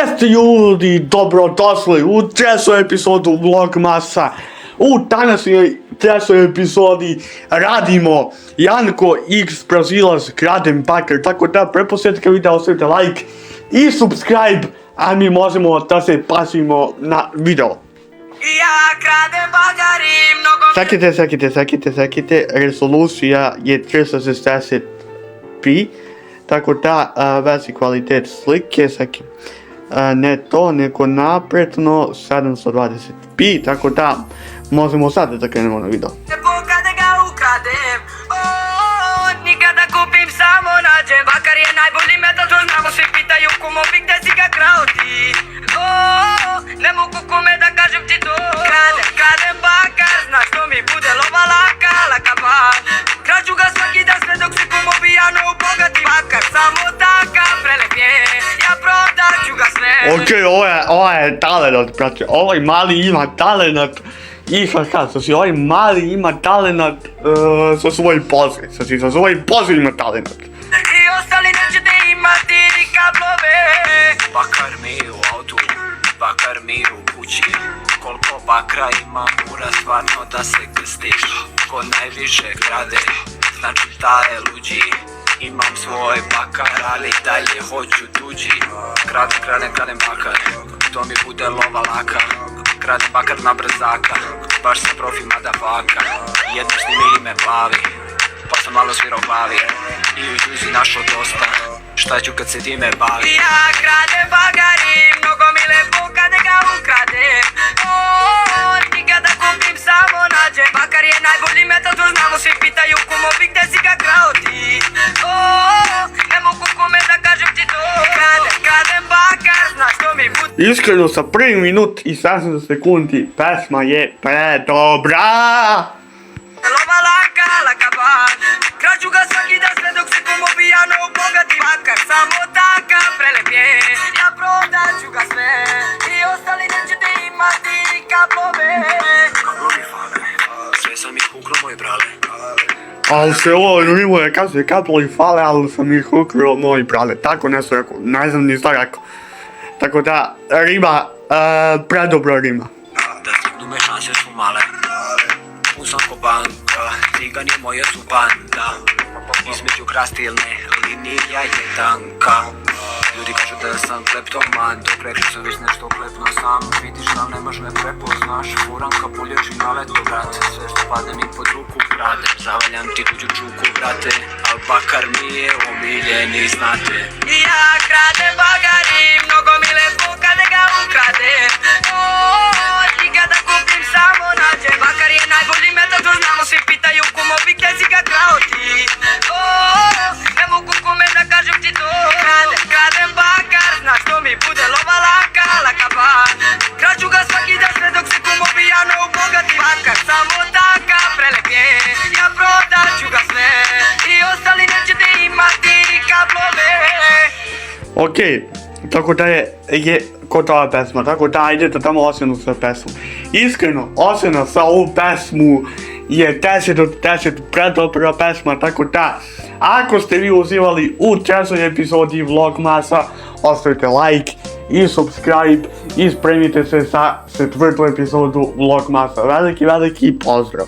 Jeste ljudi, dobrodošli u treću epizodu Vlogmasa. U današnjoj trećoj epizodi radimo Janko x Brazilac KRADEM BAKAR. Tako da pretpostavljate videa ostavite like i subscribe, a mi možemo da se pasimo na video. Ja kradem bakar i mnogo... Sakite, rezolucija je 360p, tako da veći kvalitet slike, ne to, nego napredno 720p, tako da možemo sada da krenemo na video. Kada ga ukradem, nikada kupim, samo nađem. Bakar je najbolji metal, to znamo, svi pitaju kumovi gde si ga krao ti. Ne mogu kome da kažem ti to. Kradem bakar, znaš što mi bude lova laka pa. Kraću ga svaki dan sve dok se kumovi jano ubogati. Bakar samo taka prelep je, ja prodaću ga sve. Okej, ovo je talenat, braće, ovaj mali ima talenat. I ovaj mali ima talenat sa svojim pozivima, sa svojim pozivima talenat. I ostali nećete imati kablove. Bakar mi u autu, bakar mi u kući. Koliko bakra ima, mora stvarno da se krstiš. Ko najviše krade, znači da je luđi. Imam svoj bakar, ali dalje hoću tuđi. Kradem bakar, to mi bude lova laka. Kradem bakar na brzaka, baš sam profi madafaka. Jednom snimili me plavi, pa sam malo svirao glavi. I u džuzi našo dosta, šta ću kad se time bavi. Ja kradem bakar i mnogo mi lepo kada ga ukradem. Nikada kupim, samo nađem. Bakar je najbolji metal, to znamo, svi pitaju kumovi gde si ga krao ti. Ne mogu kome da kažem ti to. Kradem bakar, znaš što mi bude. Iskreno, sa prvi minut i 70 sekundi pesma je predobra. Lova laka pa. Kraću ga svaki dan sve dok se kumovi jano ubogati. Bakar samo taka prelep je, ja prodaću ga sve. I ostali nećete imati kablove. Kablovi fale, sve sam ih ukro moj brale. Ali se ovo rimuje, kaže kablovi fale, ali sam ih ukrio moj brale. Tako nešto rekao, ne znam ni šta rekao. Tako da, rima, predobro rima. Da stignu me šanse su male. Pun sam ko banka, cigani moje su banda. Između krastilne linija je tanka. Ljudi kažu da sam kleptoman, dok rekli sam već nešto klepno sam. Vidiš da nemaš me prepoznaš, furanka polječi na leto, brate. Sve što padne mi pod ruku kradem, zavaljam ti tuđu čuku, brate. Al bakar mi je omiljeni, znate. Ja kradem bakar i mnogo mi lepo kada ga ukradem. Nikada kupim, samo nađem. Bakar je najbolji metal, to znamo, svi pitaju kumovi gde si ga krao ti. Ne mogu kome da kažem ti to. Kradem bakar, znaš što mi bude lova laka pa. Kraću ga svaki dan sve dok se kumovi jano ubogati. Bakar samo taka prelep je, ja prodaću ga sve. I ostali nećete imati kablove. Okej, tako da je gotova pesma, tako da idete tamo ocjenu sa pesmom. Iskreno, ocjena sa ovu pesmu je 10 od 10, predobra pesma, tako da ako ste vi uživali u trećoj epizodi Vlogmasa, ostavite like i subscribe i spremite se sa četvrtu epizodu Vlogmasa. Veliki pozdrav!